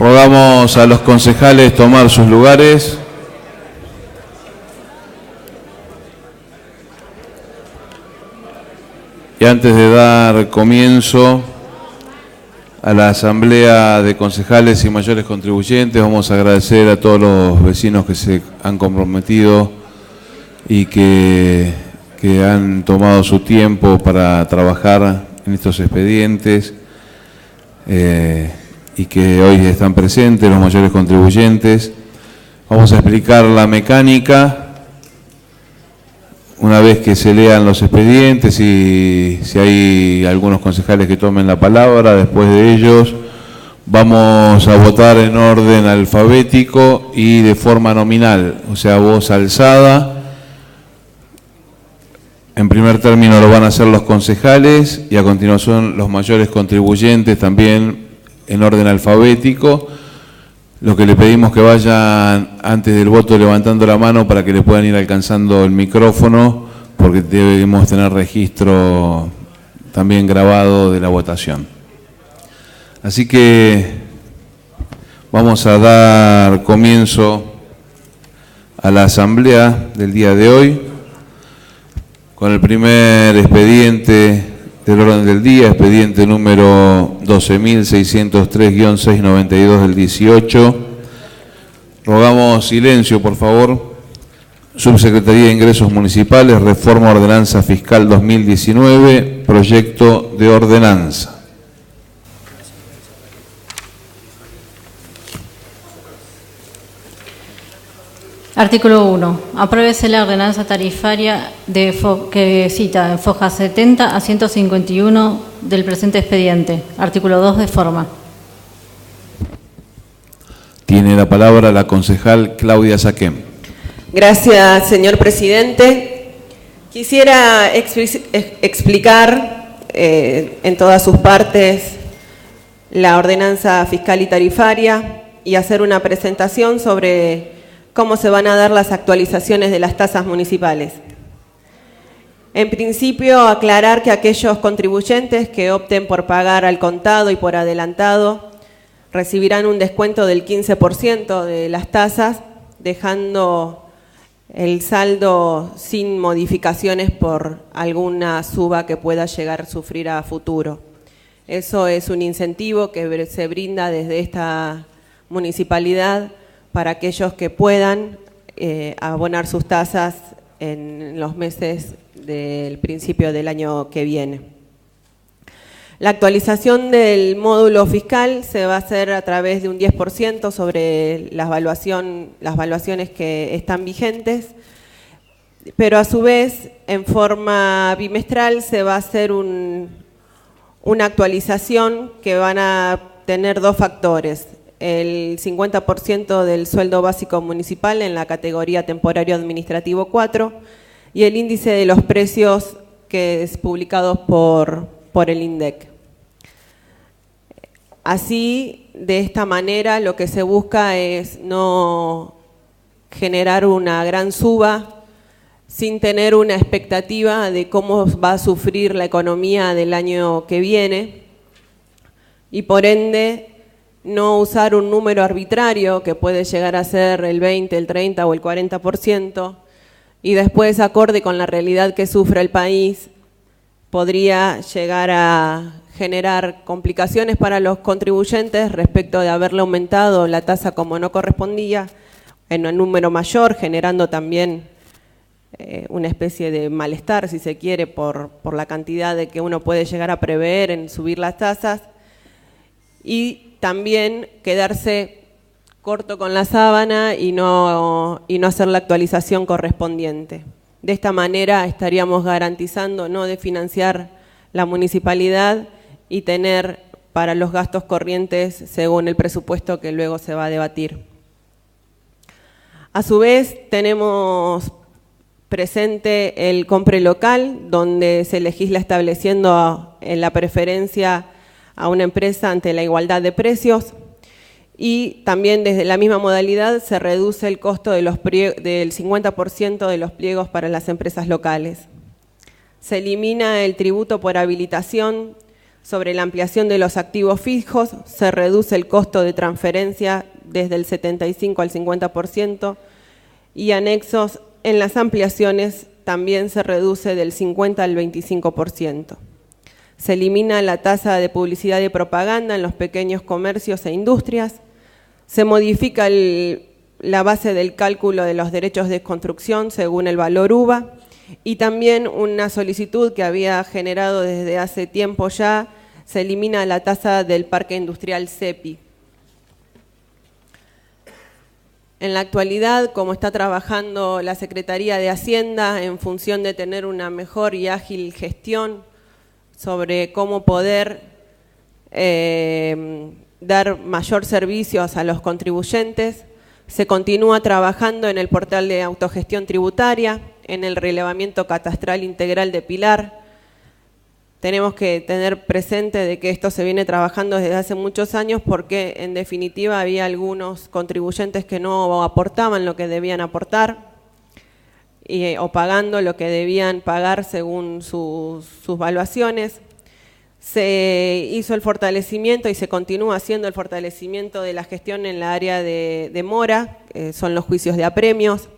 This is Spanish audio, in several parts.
Rogamos a los concejales tomar sus lugares. Y antes de dar comienzo a la asamblea de concejales y mayores contribuyentes, vamos a agradecer a todos los vecinos que se han comprometido y que han tomado su tiempo para trabajar en estos expedientes y que hoy están presentes, los mayores contribuyentes. Vamos a explicar la mecánica una vez que se lean los expedientes y si hay algunos concejales que tomen la palabra. Después de ellos vamos a votar en orden alfabético y de forma nominal, o sea, voz alzada. En primer término lo van a hacer los concejales y a continuación los mayores contribuyentes también en orden alfabético. Lo que le pedimos que vayan antes del voto levantando la mano para que le puedan ir alcanzando el micrófono, porque debemos tener registro también grabado de la votación. Así que vamos a dar comienzo a la asamblea del día de hoy con el primer expediente del orden del día, expediente número 12.603-692 del 18. Rogamos silencio, por favor. Subsecretaría de Ingresos Municipales, Reforma Ordenanza Fiscal 2019, proyecto de ordenanza. Artículo 1. Apruébese la ordenanza tarifaria que cita en foja 70 a 151 del presente expediente. Artículo 2 de forma. Tiene la palabra la concejal Claudia Saquem. Gracias, señor presidente. Quisiera explicar en todas sus partes la ordenanza fiscal y tarifaria y hacer una presentación sobre cómo se van a dar las actualizaciones de las tasas municipales. En principio, aclarar que aquellos contribuyentes que opten por pagar al contado y por adelantado recibirán un descuento del 15% de las tasas, dejando el saldo sin modificaciones por alguna suba que pueda llegar a sufrir a futuro. Eso es un incentivo que se brinda desde esta municipalidad para aquellos que puedan abonar sus tasas en los meses del principio del año que viene. La actualización del módulo fiscal se va a hacer a través de un 10% sobre las valuaciones que están vigentes, pero a su vez, en forma bimestral, se va a hacer una actualización que van a tener dos factores: el 50% del sueldo básico municipal en la categoría temporario administrativo 4 y el índice de los precios que es publicado por el INDEC. Así, de esta manera, lo que se busca es no generar una gran suba sin tener una expectativa de cómo va a sufrir la economía del año que viene y, por ende, no usar un número arbitrario que puede llegar a ser el 20, el 30 o el 40% y después, acorde con la realidad que sufre el país, podría llegar a generar complicaciones para los contribuyentes respecto de haberle aumentado la tasa como no correspondía en un número mayor, generando también una especie de malestar, si se quiere, por la cantidad de que uno puede llegar a prever en subir las tasas, y también quedarse corto con la sábana y no hacer la actualización correspondiente. De esta manera estaríamos garantizando no desfinanciar la municipalidad y tener para los gastos corrientes según el presupuesto que luego se va a debatir. A su vez, tenemos presente el compre local, donde se legisla estableciendo en la preferencia a una empresa ante la igualdad de precios, y también desde la misma modalidad se reduce el costo de del 50% de los pliegos para las empresas locales. Se elimina el tributo por habilitación Sobre la ampliación de los activos fijos, se reduce el costo de transferencia desde el 75 al 50% y anexos en las ampliaciones también se reduce del 50 al 25%. Se elimina la tasa de publicidad y propaganda en los pequeños comercios e industrias. Se modifica la base del cálculo de los derechos de construcción según el valor UVA y también una solicitud que había generado desde hace tiempo ya, se elimina la tasa del parque industrial CEPI. En la actualidad, como está trabajando la Secretaría de Hacienda en función de tener una mejor y ágil gestión sobre cómo poder dar mayor servicios a los contribuyentes, se continúa trabajando en el portal de autogestión tributaria, en el relevamiento catastral integral de Pilar. Tenemos que tener presente de que esto se viene trabajando desde hace muchos años porque en definitiva había algunos contribuyentes que no aportaban lo que debían aportar o pagando lo que debían pagar según sus valuaciones. Se hizo el fortalecimiento y se continúa haciendo el fortalecimiento de la gestión en la área de mora, son los juicios de apremios.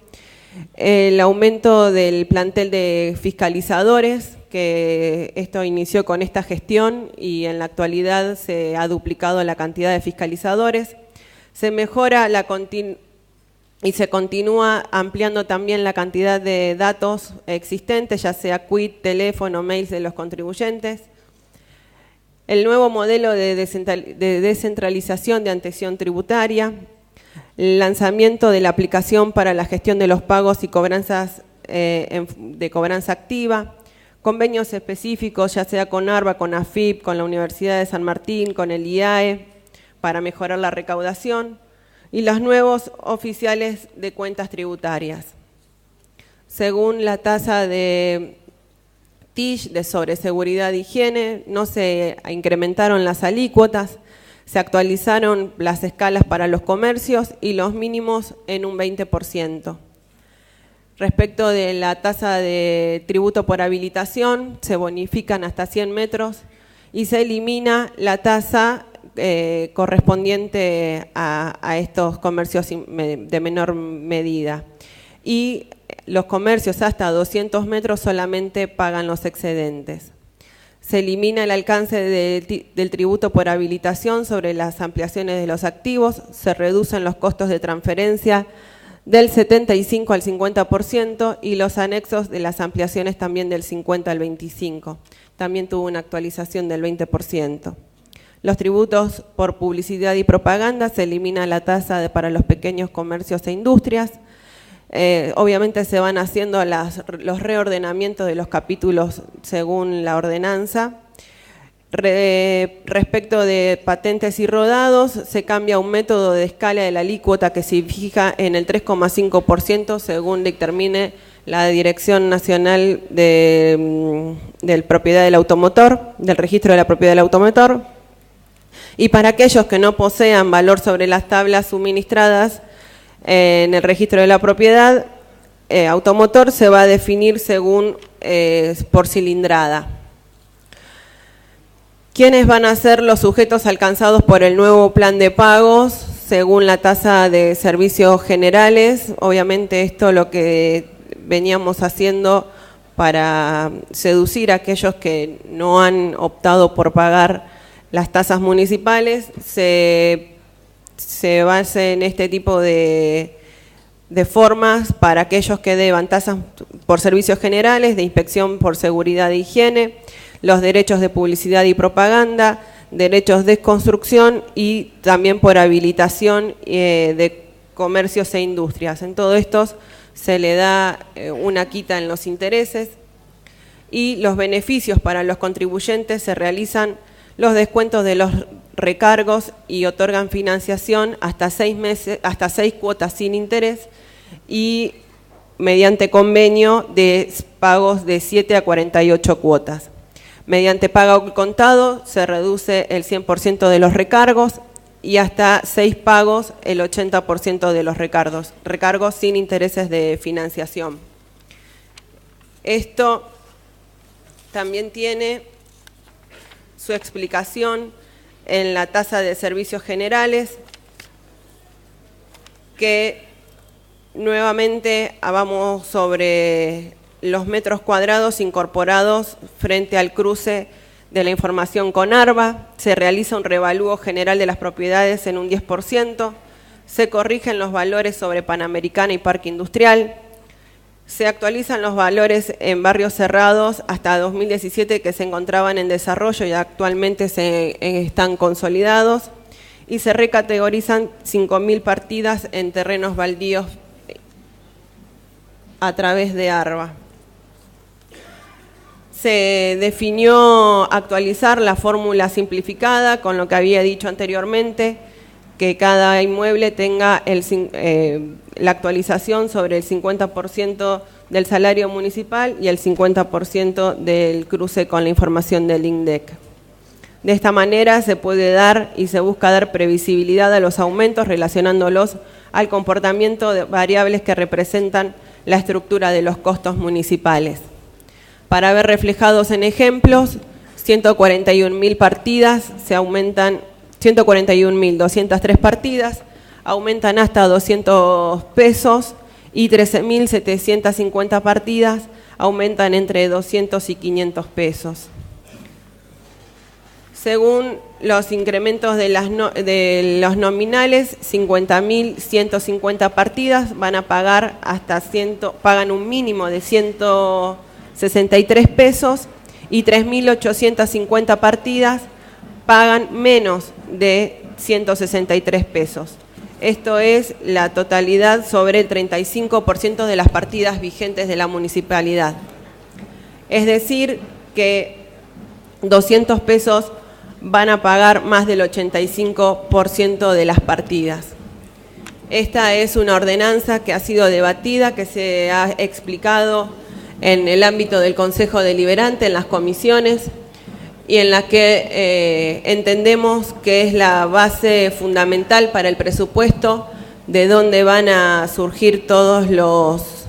El aumento del plantel de fiscalizadores, que esto inició con esta gestión y en la actualidad se ha duplicado la cantidad de fiscalizadores. Se mejora y se continúa ampliando también la cantidad de datos existentes, ya sea quit, teléfono, mails de los contribuyentes. El nuevo modelo de descentralización de atención tributaria, el lanzamiento de la aplicación para la gestión de los pagos y cobranzas de cobranza activa, convenios específicos, ya sea con ARBA, con AFIP, con la Universidad de San Martín, con el IAE, para mejorar la recaudación, y los nuevos oficiales de cuentas tributarias. Según la tasa de TIC, de sobreseguridad e higiene, no se incrementaron las alícuotas, se actualizaron las escalas para los comercios y los mínimos en un 20%. Respecto de la tasa de tributo por habilitación, se bonifican hasta 100 metros y se elimina la tasa correspondiente a estos comercios de menor medida. Y los comercios hasta 200 metros solamente pagan los excedentes. Se elimina el alcance del tributo por habilitación sobre las ampliaciones de los activos, se reducen los costos de transferencia del 75 al 50% y los anexos de las ampliaciones también del 50 al 25%. También tuvo una actualización del 20%. Los tributos por publicidad y propaganda, se elimina la tasa para los pequeños comercios e industrias. Obviamente se van haciendo los reordenamientos de los capítulos según la ordenanza. Respecto de patentes y rodados, se cambia un método de escala de la alícuota que se fija en el 3,5% según determine la Dirección Nacional de Propiedad del Automotor, del Registro de la Propiedad del Automotor. Y para aquellos que no posean valor sobre las tablas suministradas en el registro de la propiedad, automotor se va a definir según por cilindrada. ¿Quiénes van a ser los sujetos alcanzados por el nuevo plan de pagos según la tasa de servicios generales? Obviamente esto lo que veníamos haciendo para seducir a aquellos que no han optado por pagar las tasas municipales, se basa en este tipo de formas para aquellos que deban tasas por servicios generales, de inspección por seguridad e higiene, los derechos de publicidad y propaganda, derechos de construcción y también por habilitación de comercios e industrias. En todo esto se le da una quita en los intereses y los beneficios para los contribuyentes se realizan los descuentos de los recargos y otorgan financiación hasta 6 meses, hasta 6 cuotas sin interés y mediante convenio de pagos de 7 a 48 cuotas. Mediante pago contado se reduce el 100% de los recargos y hasta 6 pagos el 80% de los recargos sin intereses de financiación. Esto también tiene su explicación en la tasa de servicios generales, que nuevamente vamos sobre los metros cuadrados incorporados frente al cruce de la información con ARBA. Se realiza un revalúo general de las propiedades en un 10%, se corrigen los valores sobre Panamericana y Parque Industrial, se actualizan los valores en barrios cerrados hasta 2017 que se encontraban en desarrollo y actualmente están consolidados, y se recategorizan 5.000 partidas en terrenos baldíos a través de ARBA. Se definió actualizar la fórmula simplificada con lo que había dicho anteriormente, que cada inmueble tenga la actualización sobre el 50% del salario municipal y el 50% del cruce con la información del INDEC. De esta manera se puede dar y se busca dar previsibilidad a los aumentos relacionándolos al comportamiento de variables que representan la estructura de los costos municipales. Para ver reflejados en ejemplos, 141.000 partidas se aumentan, 141.203 partidas aumentan hasta 200 pesos y 13.750 partidas aumentan entre 200 y 500 pesos. Según los incrementos de los nominales, 50.150 partidas van a pagar pagan un mínimo de 163 pesos y 3.850 partidas pagan menos de 163 pesos. Esto es la totalidad sobre el 35% de las partidas vigentes de la municipalidad. Es decir, que 200 pesos van a pagar más del 85% de las partidas. Esta es una ordenanza que ha sido debatida, que se ha explicado en el ámbito del Consejo Deliberante, en las comisiones, y en la que entendemos que es la base fundamental para el presupuesto, de donde van a surgir todos los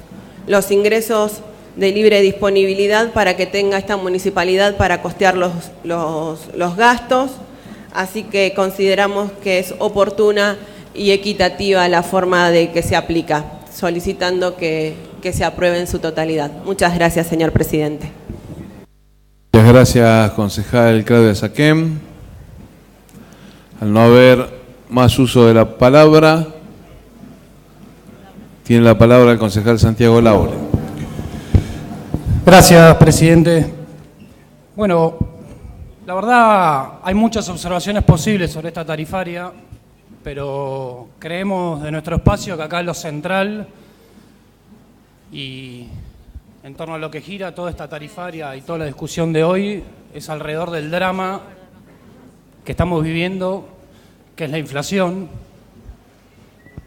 ingresos de libre disponibilidad para que tenga esta municipalidad para costear los gastos. Así que consideramos que es oportuna y equitativa la forma de que se aplica, solicitando que se apruebe en su totalidad. Muchas gracias, señor presidente. Muchas gracias, concejal Claudia Saquem. Al no haber más uso de la palabra, tiene la palabra el concejal Santiago Laure. Gracias, presidente. Bueno, la verdad hay muchas observaciones posibles sobre esta tarifaria, pero creemos de nuestro espacio que acá es lo central y en torno a lo que gira toda esta tarifaria y toda la discusión de hoy es alrededor del drama que estamos viviendo, que es la inflación.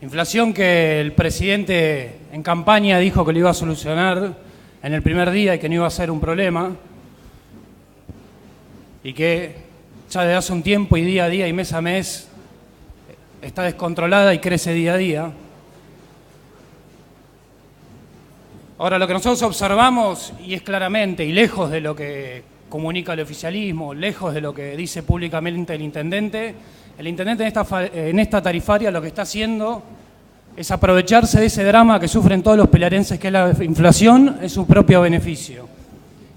Inflación que el presidente en campaña dijo que lo iba a solucionar en el primer día y que no iba a ser un problema, y que ya desde hace un tiempo y día a día y mes a mes está descontrolada y crece día a día. Ahora, lo que nosotros observamos, y es claramente, y lejos de lo que comunica el oficialismo, lejos de lo que dice públicamente el intendente en esta tarifaria lo que está haciendo es aprovecharse de ese drama que sufren todos los pilarenses, que es la inflación, en su propio beneficio.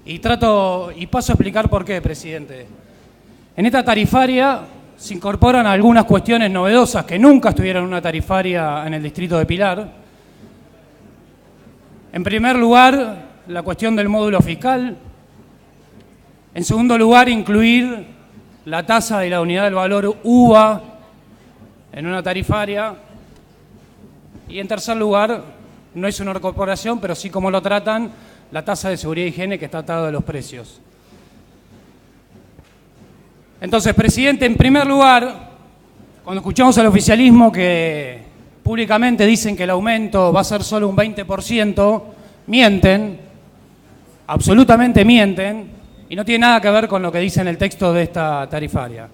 Y paso a explicar por qué, presidente. En esta tarifaria se incorporan algunas cuestiones novedosas que nunca estuvieron en una tarifaria en el distrito de Pilar. En primer lugar, la cuestión del módulo fiscal. En segundo lugar, incluir la tasa de la unidad del valor UVA en una tarifaria. Y en tercer lugar, no es una incorporación, pero sí como lo tratan, la tasa de seguridad y higiene que está atada a los precios. Entonces, presidente, en primer lugar, cuando escuchamos al oficialismo que públicamente dicen que el aumento va a ser solo un 20%, mienten, absolutamente mienten, y no tiene nada que ver con lo que dice en el texto de esta tarifaria.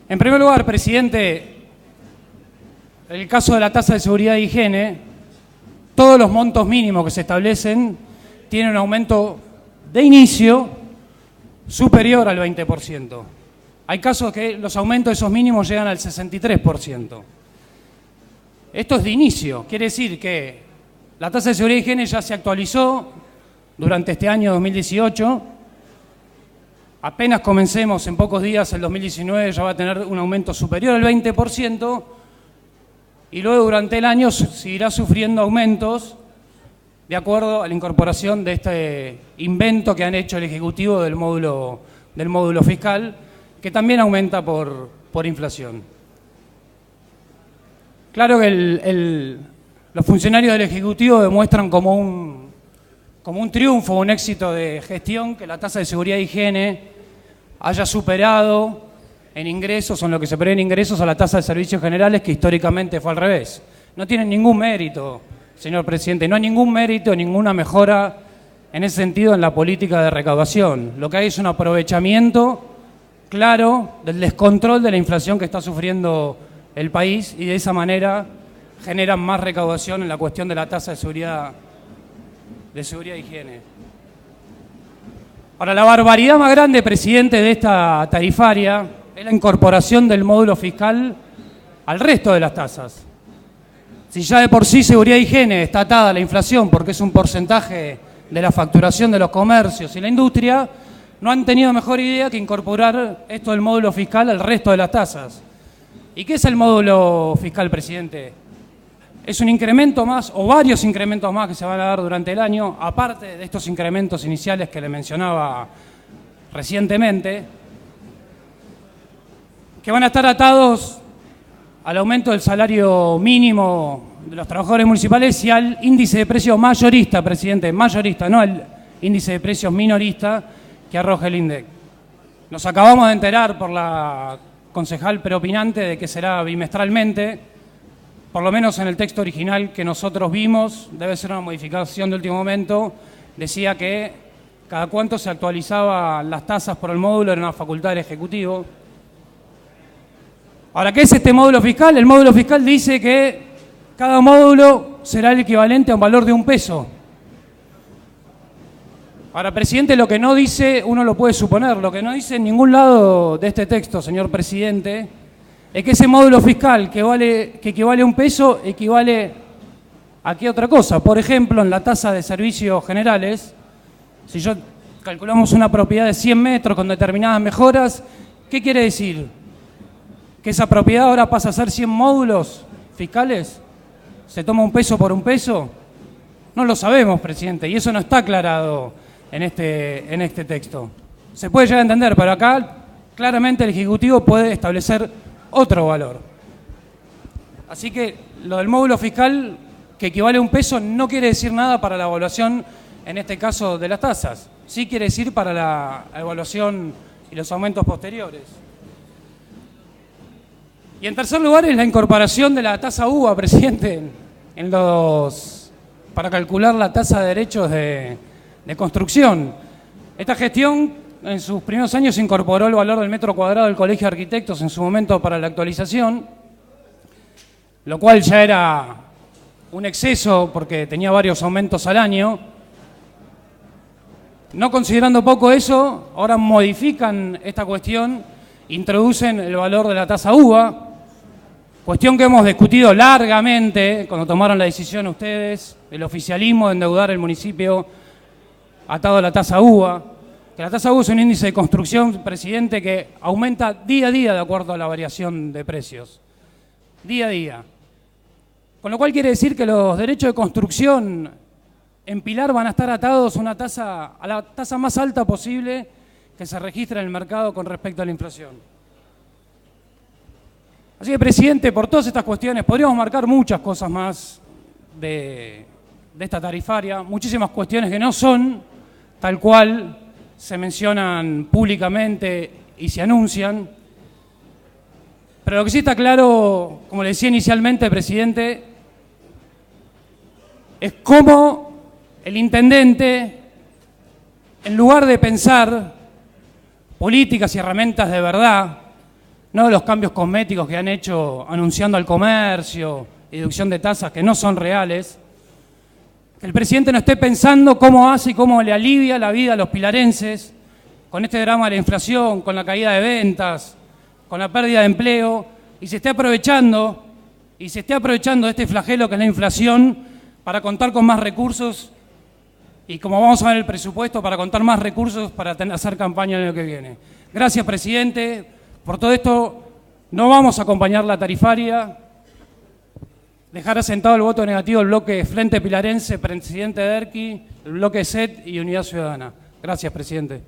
En primer lugar, presidente, en el caso de la tasa de seguridad e higiene, todos los montos mínimos que se establecen tienen un aumento de inicio superior al 20%. Hay casos que los aumentos de esos mínimos llegan al 63%. Esto es de inicio, quiere decir que la tasa de seguridad y higiene ya se actualizó durante este año 2018. Apenas comencemos en pocos días, el 2019 ya va a tener un aumento superior al 20%, y luego durante el año seguirá sufriendo aumentos de acuerdo a la incorporación de este invento que han hecho el Ejecutivo del módulo fiscal, que también aumenta por inflación. Claro que los funcionarios del Ejecutivo demuestran como un triunfo, un éxito de gestión, que la tasa de seguridad e higiene haya superado en ingresos, o en lo que se prevé en ingresos, a la tasa de servicios generales, que históricamente fue al revés. No tienen ningún mérito, señor presidente, no hay ningún mérito, ninguna mejora en ese sentido en la política de recaudación. Lo que hay es un aprovechamiento claro del descontrol de la inflación que está sufriendo el país, y de esa manera generan más recaudación en la cuestión de la tasa de seguridad e higiene. Ahora, la barbaridad más grande, presidente, de esta tarifaria es la incorporación del módulo fiscal al resto de las tasas. Si ya de por sí seguridad e higiene está atada a la inflación porque es un porcentaje de la facturación de los comercios y la industria, no han tenido mejor idea que incorporar esto del módulo fiscal al resto de las tasas. ¿Y qué es el módulo fiscal, presidente? Es un incremento más, o varios incrementos más que se van a dar durante el año, aparte de estos incrementos iniciales que le mencionaba recientemente, que van a estar atados al aumento del salario mínimo de los trabajadores municipales y al índice de precios mayorista, presidente, mayorista, no al índice de precios minorista que arroja el INDEC. Nos acabamos de enterar por la concejal preopinante de que será bimestralmente, por lo menos en el texto original que nosotros vimos, debe ser una modificación de último momento, decía que cada cuánto se actualizaban las tasas por el módulo, era una facultad del Ejecutivo. Ahora, ¿qué es este módulo fiscal? El módulo fiscal dice que cada módulo será el equivalente a un valor de $1. Ahora, presidente, lo que no dice, uno lo puede suponer, lo que no dice en ningún lado de este texto, señor presidente, es que ese módulo fiscal que equivale a $1 equivale a qué otra cosa. Por ejemplo, en la tasa de servicios generales, si yo calculamos una propiedad de 100 metros con determinadas mejoras, ¿qué quiere decir? ¿Que esa propiedad ahora pasa a ser 100 módulos fiscales? ¿Se toma $1 por $1? No lo sabemos, presidente, y eso no está aclarado en este texto. Se puede llegar a entender, pero acá claramente el Ejecutivo puede establecer otro valor. Así que lo del módulo fiscal que equivale a $1 no quiere decir nada para la evaluación, en este caso, de las tasas. Sí quiere decir para la evaluación y los aumentos posteriores. Y en tercer lugar es la incorporación de la tasa UVA, presidente, para calcular la tasa de derechos de construcción. Esta gestión, en sus primeros años, incorporó el valor del metro cuadrado del Colegio de Arquitectos en su momento para la actualización, lo cual ya era un exceso porque tenía varios aumentos al año. No considerando poco eso, ahora modifican esta cuestión, introducen el valor de la tasa UVA, cuestión que hemos discutido largamente cuando tomaron la decisión ustedes, el oficialismo, de endeudar el municipio atado a la tasa UVA. Que la tasa UVA es un índice de construcción, presidente, que aumenta día a día de acuerdo a la variación de precios. Día a día. Con lo cual quiere decir que los derechos de construcción en Pilar van a estar atados a la tasa más alta posible que se registra en el mercado con respecto a la inflación. Así que, presidente, por todas estas cuestiones, podríamos marcar muchas cosas más de esta tarifaria, muchísimas cuestiones que no son tal cual se mencionan públicamente y se anuncian. Pero lo que sí está claro, como le decía inicialmente, presidente, es cómo el intendente, en lugar de pensar políticas y herramientas de verdad, no los cambios cosméticos que han hecho anunciando al comercio, deducción de tasas que no son reales, que el presidente no esté pensando cómo hace y cómo le alivia la vida a los pilarenses, con este drama de la inflación, con la caída de ventas, con la pérdida de empleo, y se esté aprovechando de este flagelo que es la inflación para contar con más recursos y, como vamos a ver en el presupuesto, para contar más recursos para hacer campaña el año que viene. Gracias, presidente. Por todo esto no vamos a acompañar la tarifaria. Dejar asentado el voto negativo el bloque Frente Pilarense, presidente Derqui, el bloque SET y Unidad Ciudadana. Gracias, presidente.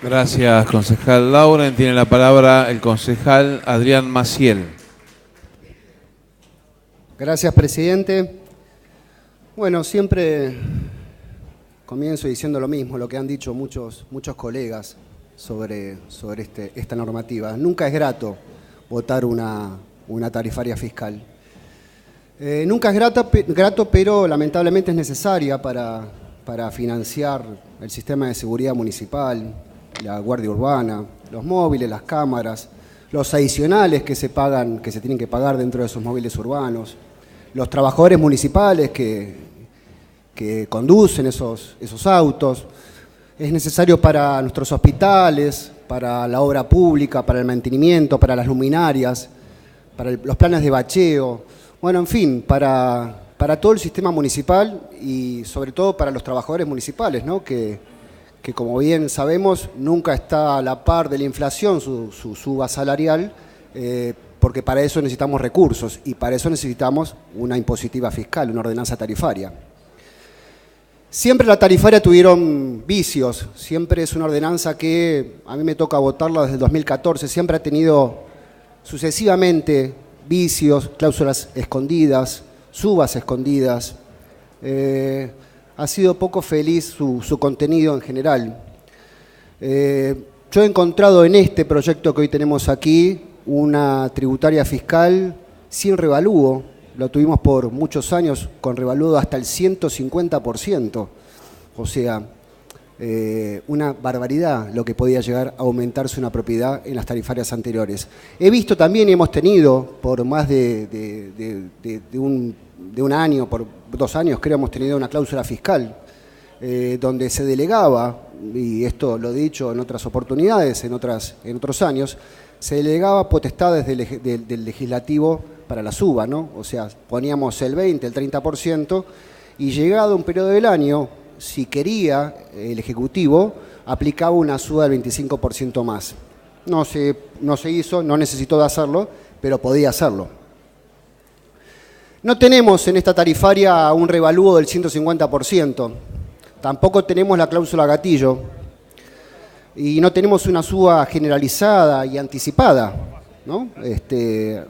Gracias, concejal Lauren. Tiene la palabra el concejal Adrián Maciel. Gracias, presidente. Bueno, siempre comienzo diciendo lo mismo, lo que han dicho muchos colegas sobre esta normativa. Nunca es grato votar una tarifaria fiscal. Nunca es grato, pero lamentablemente es necesaria para financiar el sistema de seguridad municipal, la Guardia Urbana, los móviles, las cámaras, los adicionales que se tienen que pagar dentro de esos móviles urbanos, los trabajadores municipales que conducen esos autos. Es necesario para nuestros hospitales, para la obra pública, para el mantenimiento, para las luminarias, para los planes de bacheo, bueno, en fin, para todo el sistema municipal y sobre todo para los trabajadores municipales, ¿no? que como bien sabemos nunca está a la par de la inflación su suba salarial, porque para eso necesitamos recursos y para eso necesitamos una impositiva fiscal, una ordenanza tarifaria. Siempre la tarifaria tuvieron vicios, siempre es una ordenanza que a mí me toca votarla desde el 2014, siempre ha tenido sucesivamente vicios, cláusulas escondidas, subas escondidas. Ha sido poco feliz su contenido en general. Yo he encontrado en este proyecto que hoy tenemos aquí una tributaria fiscal sin revalúo. Lo tuvimos por muchos años con revalúo hasta el 150%. O sea, una barbaridad lo que podía llegar a aumentarse una propiedad en las tarifarias anteriores. He visto también y hemos tenido por más de un año, por 2 años creo, hemos tenido una cláusula fiscal donde se delegaba, y esto lo he dicho en otras oportunidades, en otros años, se delegaba potestades del legislativo para la suba, ¿no? O sea, poníamos el 20, el 30%, y llegado un periodo del año, si quería el Ejecutivo, aplicaba una suba del 25% más. No se hizo, no necesitó de hacerlo, pero podía hacerlo. No tenemos en esta tarifaria un revalúo del 150%, tampoco tenemos la cláusula gatillo, y no tenemos una suba generalizada y anticipada, ¿no?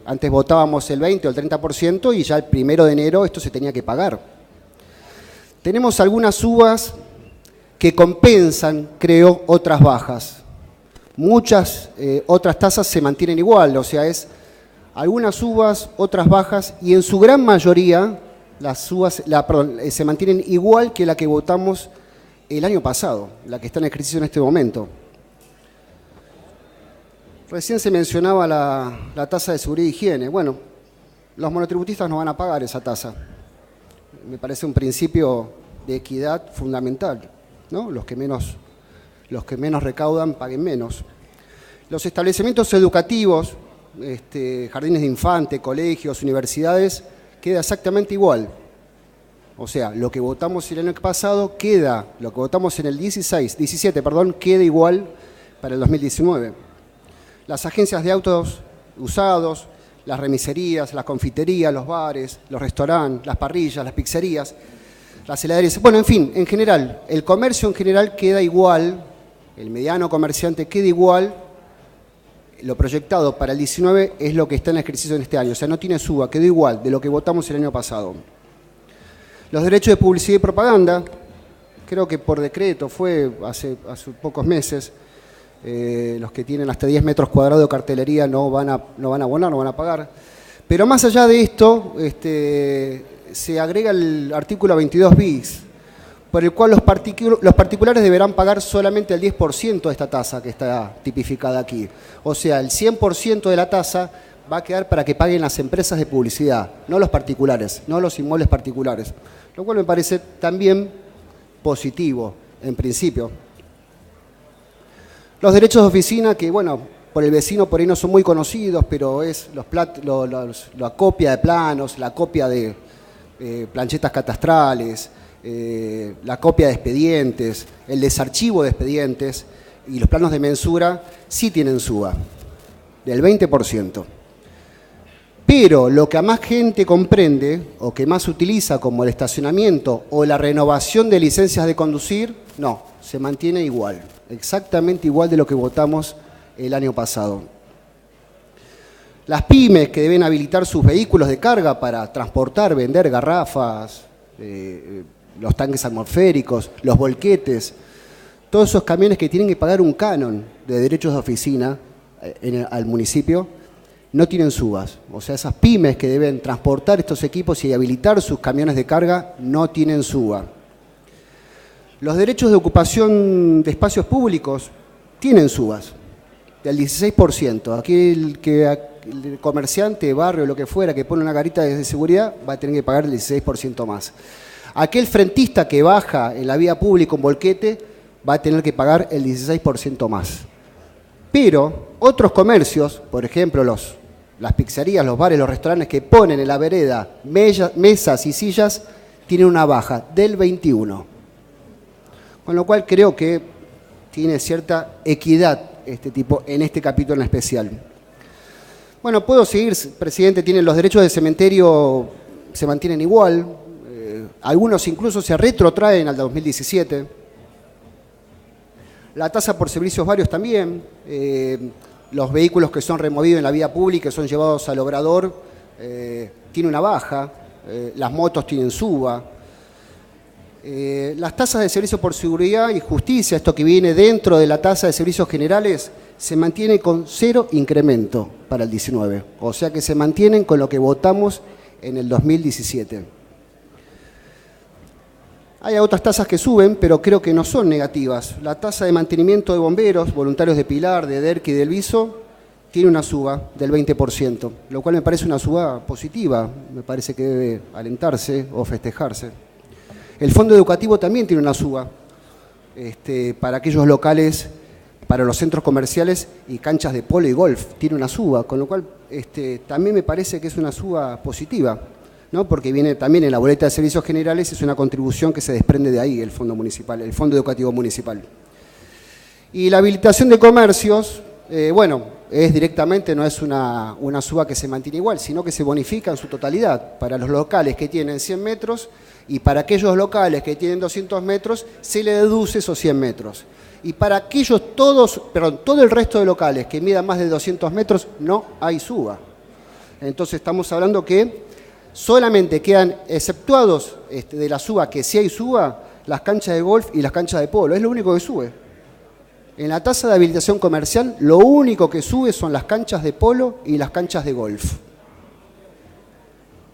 Antes votábamos el 20 o el 30% y ya el 1 de enero esto se tenía que pagar. Tenemos algunas subas que compensan, creo, otras bajas. Muchas otras tasas se mantienen igual, o sea, algunas subas, otras bajas, y en su gran mayoría las subas, se mantienen igual que la que votamos el año pasado, la que está en ejercicio en este momento. Recién se mencionaba la tasa de seguridad e higiene. Bueno, los monotributistas no van a pagar esa tasa. Me parece un principio de equidad fundamental, ¿no? Los que menos recaudan paguen menos. Los establecimientos educativos, jardines de infantes, colegios, universidades, queda exactamente igual. O sea, lo que votamos el año pasado queda, lo que votamos en el 17, queda igual para el 2019. Las agencias de autos usados, las remiserías, las confiterías, los bares, los restaurantes, las parrillas, las pizzerías, las heladerías, bueno, en fin, en general, el comercio en general queda igual, el mediano comerciante queda igual, lo proyectado para el 19 es lo que está en ejercicio en este año, o sea, no tiene suba, quedó igual de lo que votamos el año pasado. Los derechos de publicidad y propaganda, creo que por decreto fue hace pocos meses, los que tienen hasta 10 metros cuadrados de cartelería no van a abonar, no van a pagar. Pero más allá de esto, se agrega el artículo 22 bis, por el cual los particulares deberán pagar solamente el 10% de esta tasa que está tipificada aquí. O sea, el 100% de la tasa va a quedar para que paguen las empresas de publicidad, no los particulares, no los inmuebles particulares. Lo cual me parece también positivo, en principio. Los derechos de oficina que, bueno, por el vecino por ahí no son muy conocidos, pero es la copia de planos, la copia de planchetas catastrales, la copia de expedientes, el desarchivo de expedientes y los planos de mensura sí tienen SUBA, del 20%. Pero lo que a más gente comprende o que más utiliza como el estacionamiento o la renovación de licencias de conducir, no, se mantiene igual, exactamente igual de lo que votamos el año pasado. Las pymes que deben habilitar sus vehículos de carga para transportar, vender garrafas, los tanques atmosféricos, los volquetes, todos esos camiones que tienen que pagar un canon de derechos de oficina al municipio, no tienen SUBAs. O sea, esas pymes que deben transportar estos equipos y habilitar sus camiones de carga no tienen SUBA. Los derechos de ocupación de espacios públicos tienen SUBAs, del 16%. Aquí el comerciante, barrio, lo que fuera, que pone una garita de seguridad, va a tener que pagar el 16% más. Aquel frentista que baja en la vía pública un volquete va a tener que pagar el 16% más. Pero otros comercios, por ejemplo las pizzerías, los bares, los restaurantes que ponen en la vereda mesas y sillas, tienen una baja del 21%. Con lo cual creo que tiene cierta equidad en este capítulo en especial. Bueno, puedo seguir, presidente. Los derechos de cementerio se mantienen igual. Algunos incluso se retrotraen al 2017. La tasa por servicios varios también. Los vehículos que son removidos en la vía pública, que son llevados al obrador, tiene una baja. Las motos tienen SUBA. Las tasas de servicio por seguridad y justicia, esto que viene dentro de la tasa de servicios generales, se mantiene con 0 incremento para el 19. O sea que se mantienen con lo que votamos en el 2017. Hay otras tasas que suben, pero creo que no son negativas. La tasa de mantenimiento de bomberos, voluntarios de Pilar, de DERC y del Viso, tiene una suba del 20%, lo cual me parece una suba positiva, me parece que debe alentarse o festejarse. El fondo educativo también tiene una suba para aquellos locales, para los centros comerciales y canchas de polo y golf, tiene una suba, con lo cual también me parece que es una suba positiva, ¿no? Porque viene también en la boleta de servicios generales, es una contribución que se desprende de ahí, el fondo municipal, el fondo educativo municipal. Y la habilitación de comercios, es directamente, no es una suba que se mantiene igual, sino que se bonifica en su totalidad. Para los locales que tienen 100 metros y para aquellos locales que tienen 200 metros, se le deduce esos 100 metros. Y para aquellos todo el resto de locales que midan más de 200 metros, no hay suba. Entonces estamos hablando que solamente quedan exceptuados de la suba, que sí hay suba, las canchas de golf y las canchas de polo. Es lo único que sube. En la tasa de habilitación comercial, lo único que sube son las canchas de polo y las canchas de golf.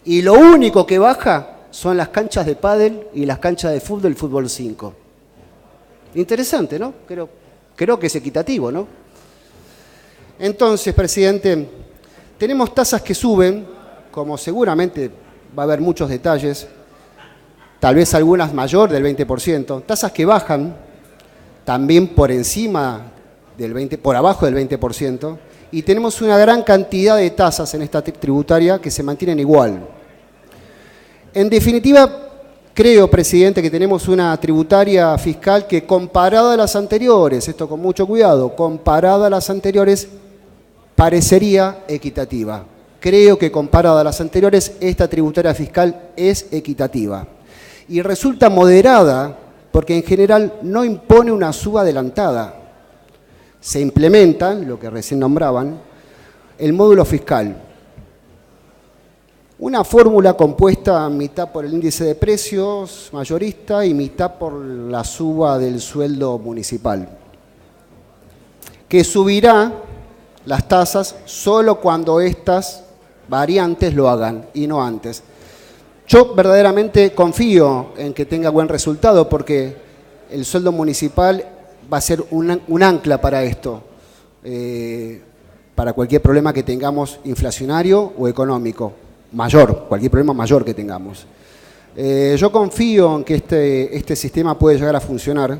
Y lo único que baja son las canchas de pádel y las canchas de fútbol 5. Interesante, ¿no? Creo que es equitativo, ¿no? Entonces, presidente, tenemos tasas que suben, como seguramente va a haber muchos detalles, tal vez algunas mayor del 20%, tasas que bajan también por abajo del 20%, y tenemos una gran cantidad de tasas en esta tributaria que se mantienen igual. En definitiva, creo, presidente, que tenemos una tributaria fiscal que, comparada a las anteriores, esto con mucho cuidado, comparada a las anteriores, parecería equitativa. Creo que comparada a las anteriores, esta tributaria fiscal es equitativa. Y resulta moderada porque en general no impone una suba adelantada. Se implementa, lo que recién nombraban, el módulo fiscal. Una fórmula compuesta mitad por el índice de precios mayorista y mitad por la suba del sueldo municipal, que subirá las tasas solo cuando estas variantes lo hagan y no antes. Yo verdaderamente confío en que tenga buen resultado porque el sueldo municipal va a ser un ancla para esto, para cualquier problema que tengamos inflacionario o económico, mayor, cualquier problema mayor que tengamos. Yo confío en que este sistema puede llegar a funcionar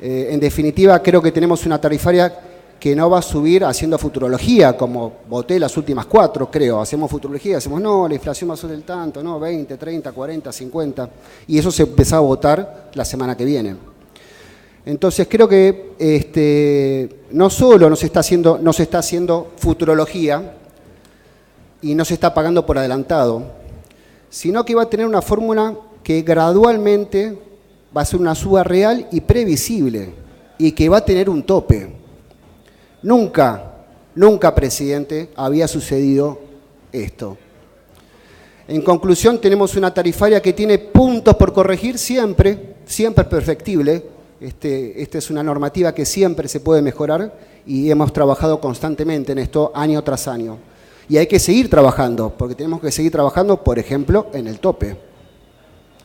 En definitiva, creo que tenemos una tarifaria que no va a subir haciendo futurología, como voté las últimas 4, creo. Hacemos futurología, hacemos, no, la inflación va a ser del tanto, no, 20, 30, 40, 50. Y eso se empezó a votar la semana que viene. Entonces, creo que no solo nos está haciendo futurología y no se está pagando por adelantado, sino que va a tener una fórmula que gradualmente va a ser una suba real y previsible y que va a tener un tope. Nunca, presidente, había sucedido esto. En conclusión, tenemos una tarifaria que tiene puntos por corregir siempre perfectible. Esta es una normativa que siempre se puede mejorar y hemos trabajado constantemente en esto año tras año. Y hay que seguir trabajando, porque tenemos que seguir trabajando, por ejemplo, en el tope,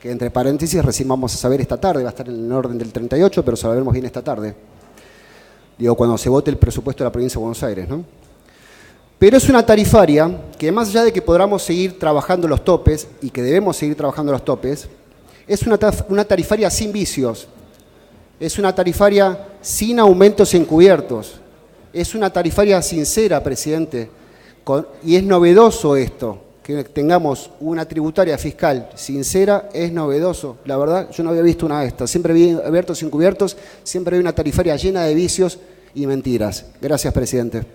que entre paréntesis recién vamos a saber esta tarde, va a estar en el orden del 38, pero sabremos bien esta tarde. Digo, cuando se vote el presupuesto de la provincia de Buenos Aires, ¿no? Pero es una tarifaria que, más allá de que podamos seguir trabajando los topes, y que debemos seguir trabajando los topes, es una tarifaria sin vicios, es una tarifaria sin aumentos encubiertos, es una tarifaria sincera, presidente, y es novedoso esto, que tengamos una tributaria fiscal sincera, es novedoso. La verdad, yo no había visto una de estas. Siempre vi abiertos y encubiertos, siempre vi una tarifaria llena de vicios y mentiras. Gracias, presidente.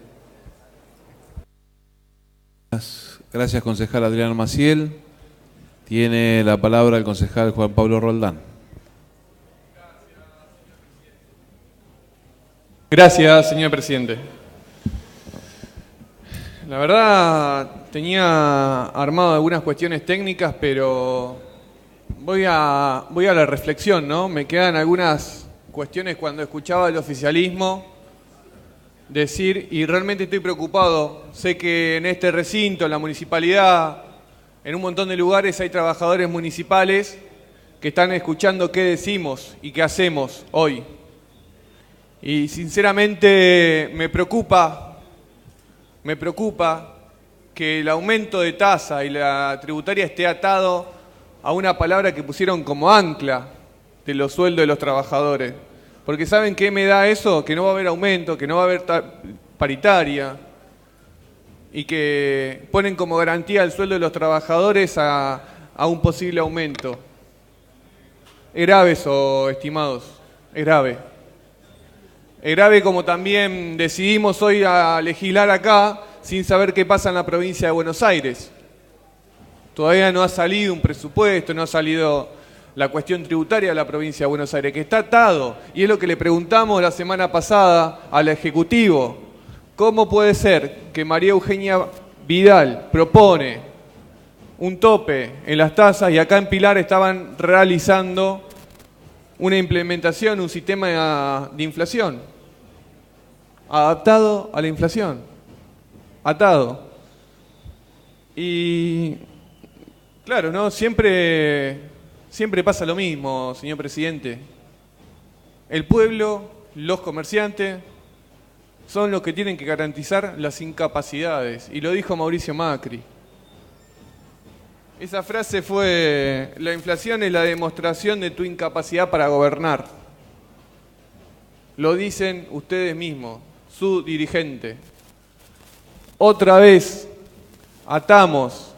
Gracias, concejal Adrián Maciel. Tiene la palabra el concejal Juan Pablo Roldán. Gracias, señor presidente. La verdad, tenía armado algunas cuestiones técnicas, pero voy a la reflexión, ¿no? Me quedan algunas cuestiones cuando escuchaba el oficialismo decir, y realmente estoy preocupado. Sé que en este recinto, en la municipalidad, en un montón de lugares hay trabajadores municipales que están escuchando qué decimos y qué hacemos hoy. Y sinceramente me preocupa que el aumento de tasa y la tributaria esté atado a una palabra que pusieron como ancla de los sueldos de los trabajadores. Porque ¿saben qué me da eso? Que no va a haber aumento, que no va a haber paritaria y que ponen como garantía el sueldo de los trabajadores a un posible aumento. Es grave eso, estimados, es grave. Es grave como también decidimos hoy a legislar acá sin saber qué pasa en la provincia de Buenos Aires. Todavía no ha salido un presupuesto, no ha salido la cuestión tributaria de la provincia de Buenos Aires, que está atado. Y es lo que le preguntamos la semana pasada al Ejecutivo. ¿Cómo puede ser que María Eugenia Vidal propone un tope en las tasas y acá en Pilar estaban realizando una implementación, un sistema de inflación, adaptado a la inflación, atado? Y claro, ¿no? Siempre pasa lo mismo, señor presidente. El pueblo, los comerciantes, son los que tienen que garantizar las incapacidades, y lo dijo Mauricio Macri. Esa frase fue: la inflación es la demostración de tu incapacidad para gobernar. Lo dicen ustedes mismos, su dirigente. Otra vez atamos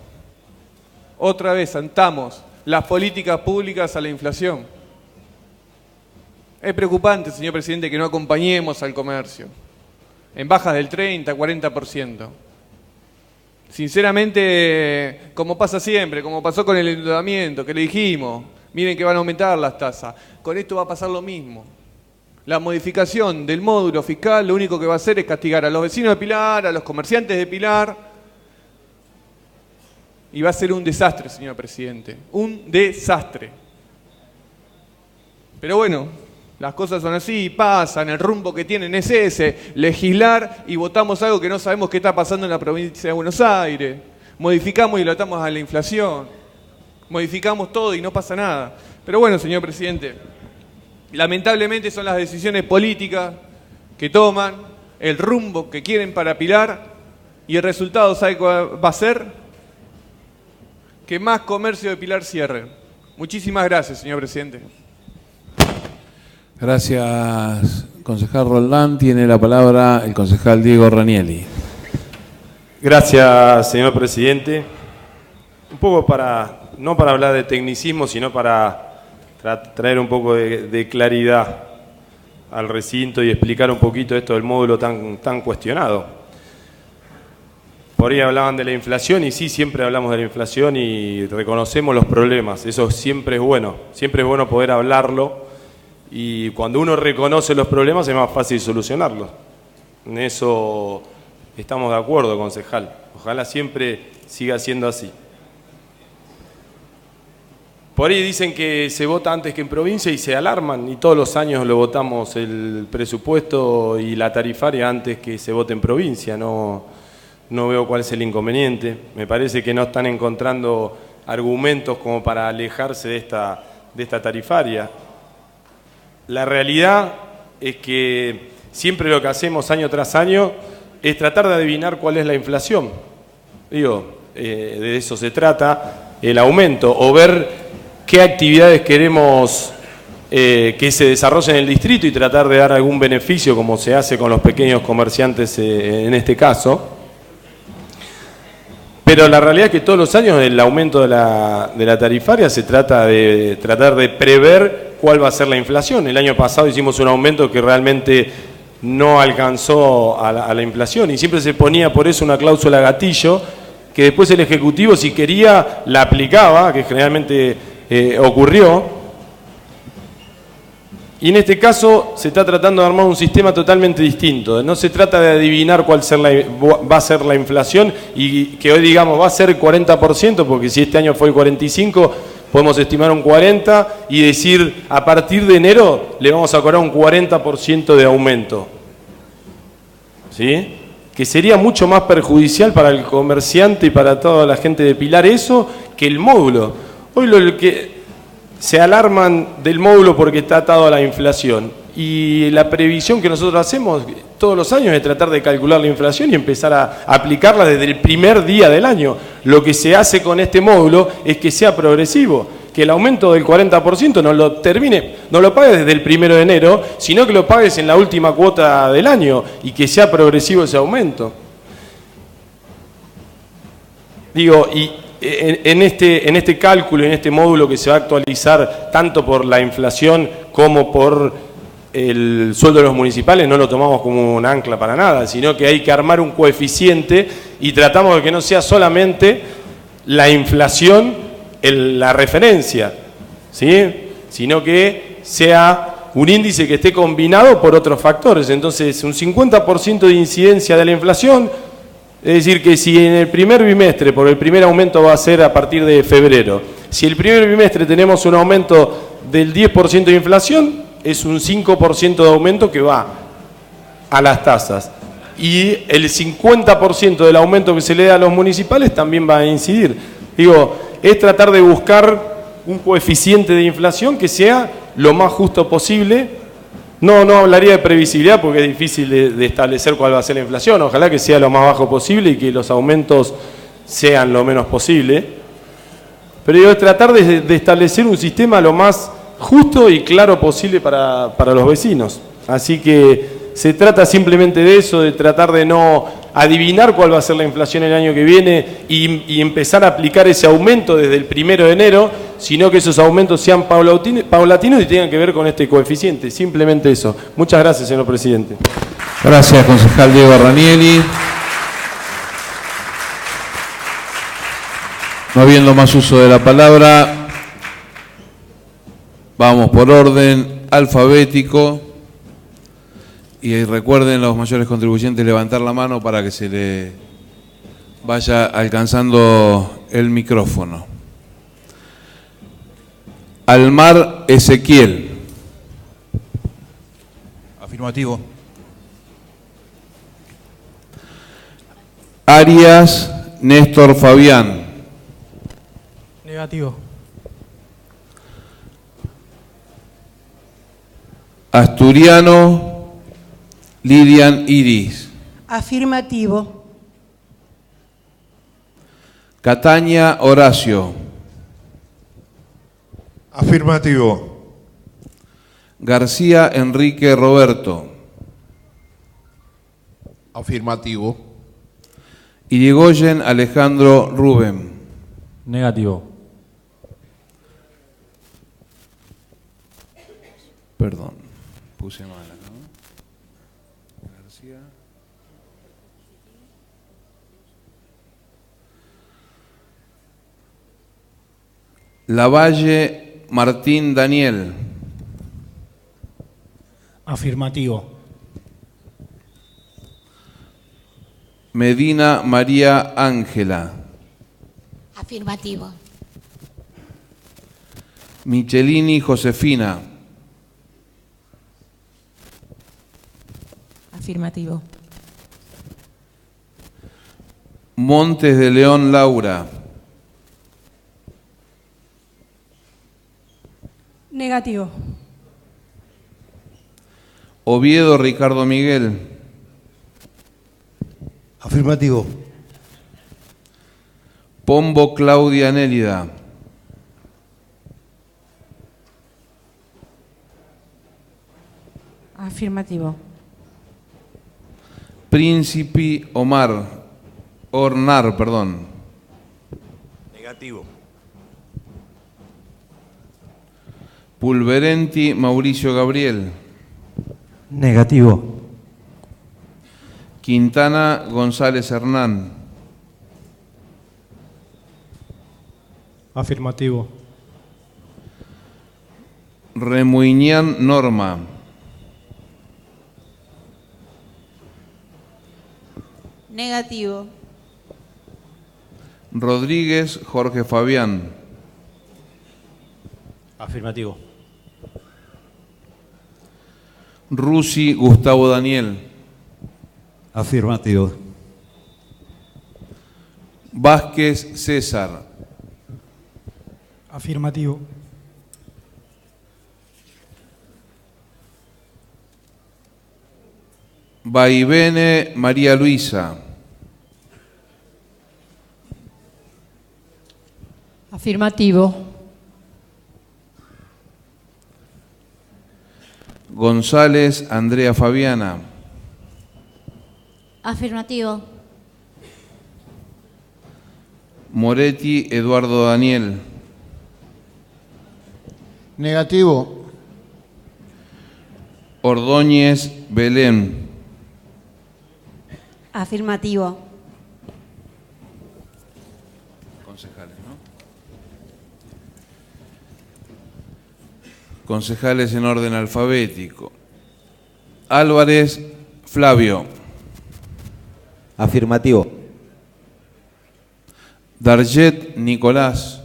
las políticas públicas a la inflación. Es preocupante, señor presidente, que no acompañemos al comercio en bajas del 30, 40%. Sinceramente, como pasa siempre, como pasó con el endeudamiento, que le dijimos, miren que van a aumentar las tasas, con esto va a pasar lo mismo. La modificación del módulo fiscal lo único que va a hacer es castigar a los vecinos de Pilar, a los comerciantes de Pilar, y va a ser un desastre, señor presidente, un desastre. Pero bueno, las cosas son así, pasan, el rumbo que tienen es ese, legislar y votamos algo que no sabemos qué está pasando en la provincia de Buenos Aires. Modificamos y lo atamos a la inflación. Modificamos todo y no pasa nada. Pero bueno, señor presidente, lamentablemente son las decisiones políticas que toman, el rumbo que quieren para Pilar, y el resultado, ¿sabe cuál va a ser? Que más comercio de Pilar cierre. Muchísimas gracias, señor presidente. Gracias, concejal Roldán. Tiene la palabra el concejal Diego Ranieri. Gracias, señor presidente. Un poco no para hablar de tecnicismo, sino para traer un poco de claridad al recinto y explicar un poquito esto del módulo tan cuestionado. Por ahí hablaban de la inflación y sí, siempre hablamos de la inflación y reconocemos los problemas. Eso siempre es bueno poder hablarlo y cuando uno reconoce los problemas es más fácil solucionarlos. En eso estamos de acuerdo, concejal. Ojalá siempre siga siendo así. Por ahí dicen que se vota antes que en provincia y se alarman y todos los años lo votamos el presupuesto y la tarifaria antes que se vote en provincia. No veo cuál es el inconveniente. Me parece que no están encontrando argumentos como para alejarse de esta tarifaria. La realidad es que siempre lo que hacemos año tras año es tratar de adivinar cuál es la inflación. De eso se trata, el aumento, o ver qué actividades queremos que se desarrollen en el distrito y tratar de dar algún beneficio, como se hace con los pequeños comerciantes en este caso. Pero la realidad es que todos los años el aumento de la tarifaria se trata de tratar de prever cuál va a ser la inflación. El año pasado hicimos un aumento que realmente no alcanzó a la inflación y siempre se ponía por eso una cláusula gatillo que después el Ejecutivo, si quería, la aplicaba, que generalmente ocurrió. Y en este caso se está tratando de armar un sistema totalmente distinto. No se trata de adivinar cuál va a ser la inflación y que hoy digamos va a ser 40%, porque si este año fue el 45%, podemos estimar un 40% y decir a partir de enero le vamos a cobrar un 40% de aumento. ¿Sí? Que sería mucho más perjudicial para el comerciante y para toda la gente de Pilar eso que el módulo. Hoy lo que se alarman del módulo porque está atado a la inflación. Y la previsión que nosotros hacemos todos los años es tratar de calcular la inflación y empezar a aplicarla desde el primer día del año. Lo que se hace con este módulo es que sea progresivo, que el aumento del 40% no lo pagues desde el 1 de enero, sino que lo pagues en la última cuota del año y que sea progresivo ese aumento. Digo, y en este cálculo, en este módulo que se va a actualizar tanto por la inflación como por el sueldo de los municipales, no lo tomamos como un ancla para nada, sino que hay que armar un coeficiente y tratamos de que no sea solamente la inflación la referencia, ¿sí? Sino que sea un índice que esté combinado por otros factores. Entonces, un 50% de incidencia de la inflación. Es decir, que si en el primer bimestre, porque el primer aumento va a ser a partir de febrero, si el primer bimestre tenemos un aumento del 10% de inflación, es un 5% de aumento que va a las tasas. Y el 50% del aumento que se le da a los municipales también va a incidir. Digo, es tratar de buscar un coeficiente de inflación que sea lo más justo posible. No hablaría de previsibilidad porque es difícil de establecer cuál va a ser la inflación. Ojalá que sea lo más bajo posible y que los aumentos sean lo menos posible. Pero digo, tratar de establecer un sistema lo más justo y claro posible para los vecinos. Así que se trata simplemente de eso, de tratar de no adivinar cuál va a ser la inflación el año que viene y empezar a aplicar ese aumento desde el 1 de enero, sino que esos aumentos sean paulatinos y tengan que ver con este coeficiente. Simplemente eso. Muchas gracias, señor presidente. Gracias, concejal Diego Ranieri. No habiendo más uso de la palabra, vamos por orden alfabético. Y recuerden los mayores contribuyentes levantar la mano para que se le vaya alcanzando el micrófono. Almar Ezequiel. Afirmativo. Arias Néstor Fabián. Negativo. Asturiano Lilian Iris. Afirmativo. Cataña Horacio. Afirmativo. García Enrique Roberto. Afirmativo. Irigoyen Alejandro Rubén. Negativo. Perdón, puse mal acá, ¿no? García. Lavalle Martín Daniel. Afirmativo. Medina María Ángela. Afirmativo. Michelini Josefina. Afirmativo. Montes de León Laura. Negativo. Oviedo Ricardo Miguel. Afirmativo. Pombo Claudia Nélida. Afirmativo. Príncipe Ornar, perdón. Negativo. Pulverenti Mauricio Gabriel. Negativo. Quintana González Hernán. Afirmativo. Remuñán Norma. Negativo. Rodríguez Jorge Fabián. Afirmativo. Rusi Gustavo Daniel. Afirmativo. Vázquez César. Afirmativo. Vaivene María Luisa. Afirmativo. González Andrea Fabiana. Afirmativo. Moretti Eduardo Daniel. Negativo. Ordóñez Belén. Afirmativo. Concejales, ¿no? Concejales en orden alfabético. Álvarez Flavio. Afirmativo. Darjet Nicolás.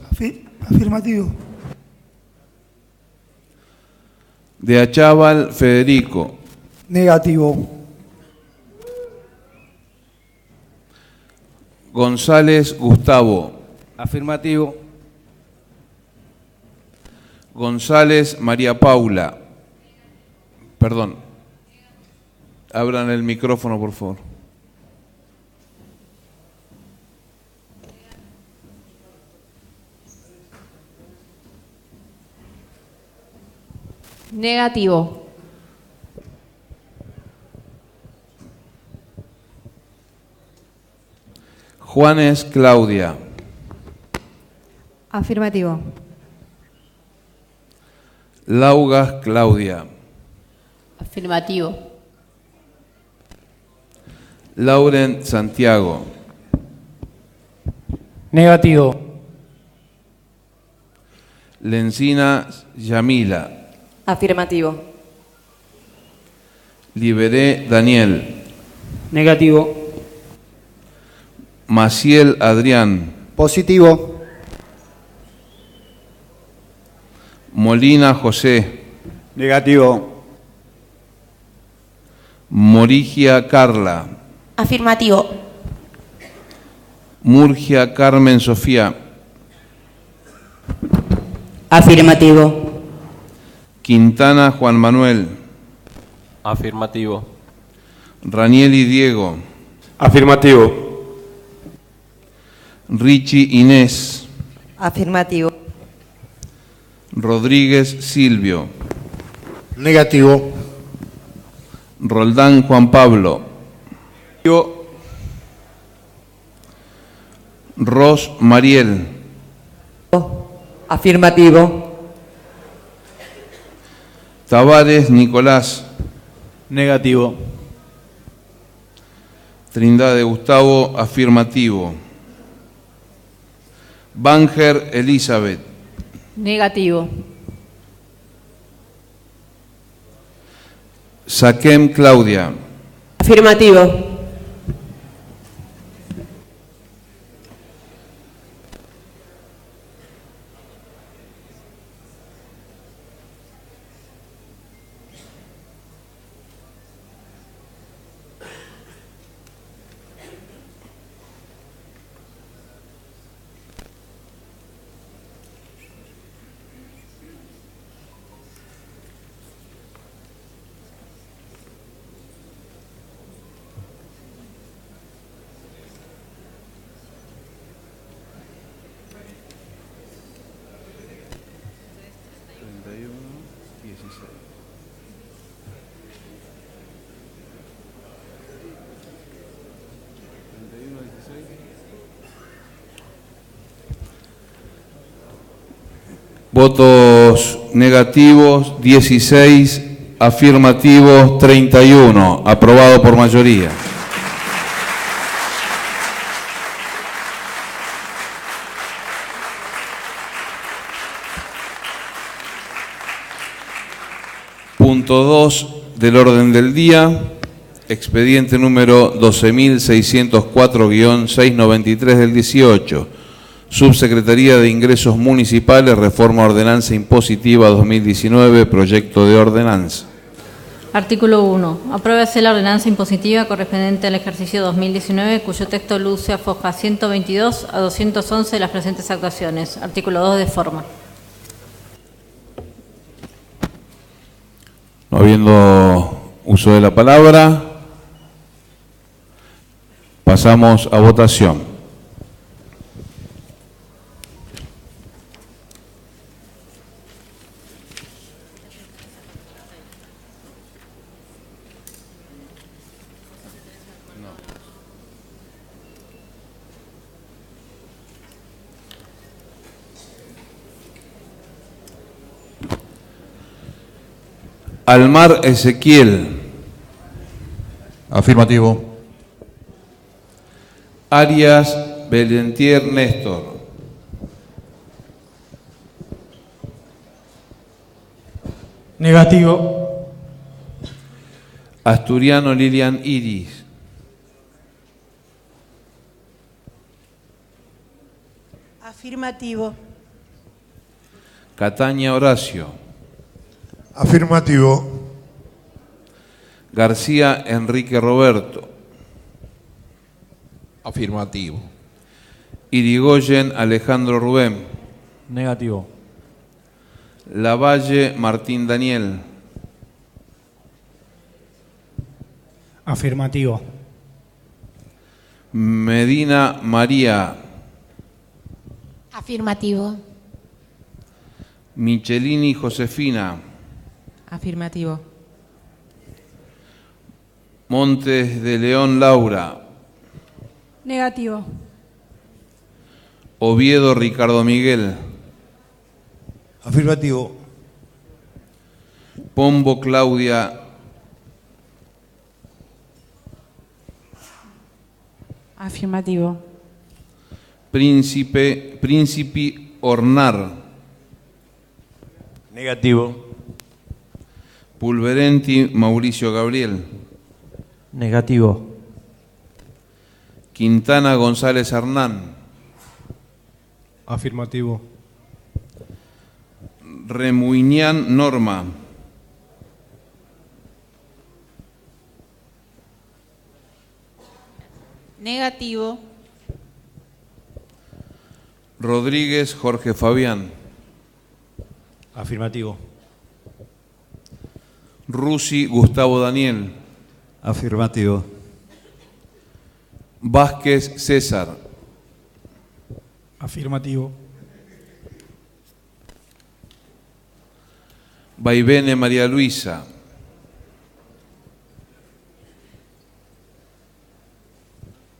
Afirmativo. De Achával Federico. Negativo. González Gustavo. Afirmativo. González María Paula. Perdón. Abran el micrófono, por favor. Negativo. Juanes Claudia. Afirmativo. Laugas Claudia. Afirmativo. Laurent Santiago. Negativo. Lencina Yamila. Afirmativo. Liberé Daniel. Negativo. Maciel Adrián. Positivo. Molina José. Negativo. Morigia Carla. Afirmativo. Murgia Carmen Sofía. Afirmativo. Quintana Juan Manuel. Afirmativo. Ranieli Diego. Afirmativo. Richie Inés. Afirmativo. Rodríguez Silvio. Negativo. Roldán Juan Pablo. Negativo. Ros Mariel. Afirmativo. Tavares Nicolás. Negativo. Trindade Gustavo, afirmativo. Banger Elizabeth. Negativo. Saquem Claudia. Afirmativo. Votos negativos, 16, afirmativos, 31. Aprobado por mayoría. Punto 2 del orden del día. Expediente número 12.604-693 del 18. Subsecretaría de Ingresos Municipales, Reforma Ordenanza Impositiva 2019, proyecto de ordenanza. Artículo 1. Apruébase la ordenanza impositiva correspondiente al ejercicio 2019, cuyo texto luce a foja 122 a 211 de las presentes actuaciones. Artículo 2 de forma. No habiendo uso de la palabra, pasamos a votación. Almar Ezequiel. Afirmativo. Arias Belentier Néstor. Negativo. Asturiano Lilian Iris. Afirmativo. Cataña Horacio. Afirmativo. García Enrique Roberto. Afirmativo. Irigoyen Alejandro Rubén. Negativo. Lavalle Martín Daniel. Afirmativo. Medina María. Afirmativo. Michelini Josefina. Afirmativo. Montes de León Laura. Negativo. Oviedo Ricardo Miguel. Afirmativo. Pombo Claudia. Afirmativo. Príncipe Hornar. Negativo. Pulverenti Mauricio Gabriel. Negativo. Quintana González Hernán. Afirmativo. Remuñán Norma. Negativo. Rodríguez Jorge Fabián. Afirmativo. Rusi Gustavo Daniel. Afirmativo. Vázquez César. Afirmativo. Vaivene María Luisa.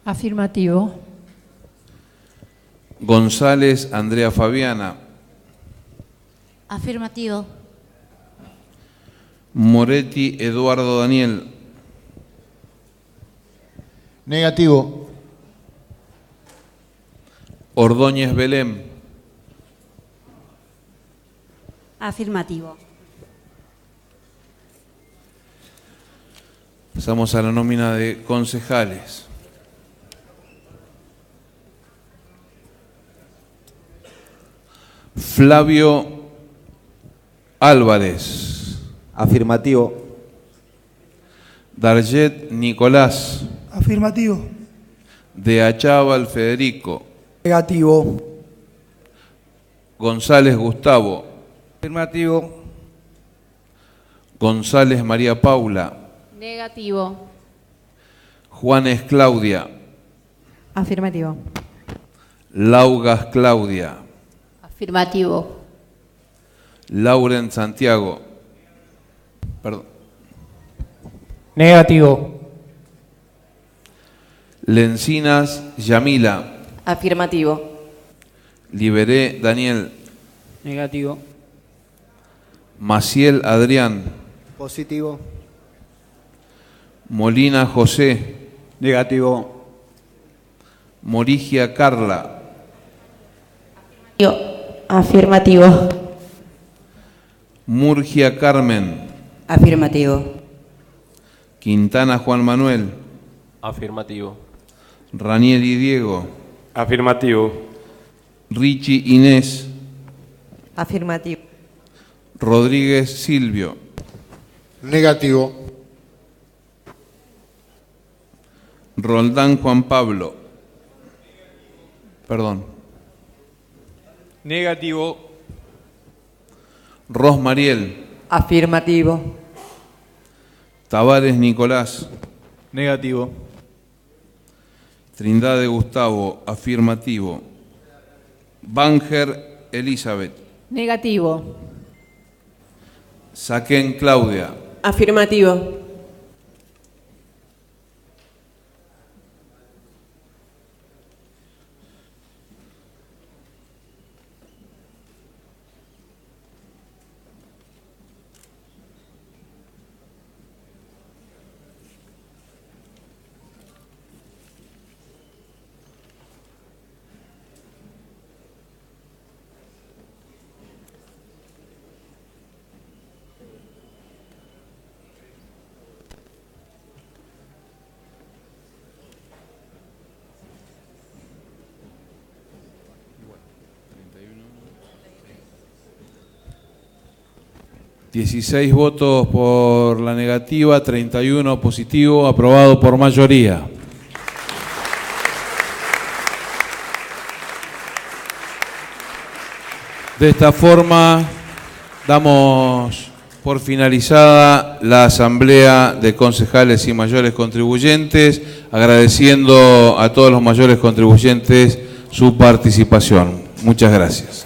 Afirmativo. González Andrea Fabiana. Afirmativo. Moretti Eduardo Daniel. Negativo. Ordóñez Belén. Afirmativo. Pasamos a la nómina de concejales. Flavio Álvarez. Afirmativo. Darjet Nicolás. Afirmativo. De Achával Federico. Negativo. González Gustavo. Afirmativo. González María Paula. Negativo. Juanes Claudia. Afirmativo. Laugas Claudia. Afirmativo. Lauren Santiago. Perdón. Negativo. Lencinas Yamila. Afirmativo. Liberé Daniel. Negativo. Maciel Adrián. Positivo. Molina José. Negativo. Morigia Carla. Afirmativo. Murgia Carmen. Afirmativo. Quintana Juan Manuel. Afirmativo. Ranieri Diego. Afirmativo. Richie Inés. Afirmativo. Rodríguez Silvio. Negativo. Roldán Juan Pablo. Perdón. Negativo. Rosmariel. Afirmativo. Tavares Nicolás. Negativo. Trindade Gustavo. Afirmativo. Banger Elizabeth. Negativo. Saquén Claudia. Afirmativo. $16 votos por la negativa, 31 positivo, aprobado por mayoría. De esta forma, damos por finalizada la asamblea de concejales y mayores contribuyentes, agradeciendo a todos los mayores contribuyentes su participación. Muchas gracias.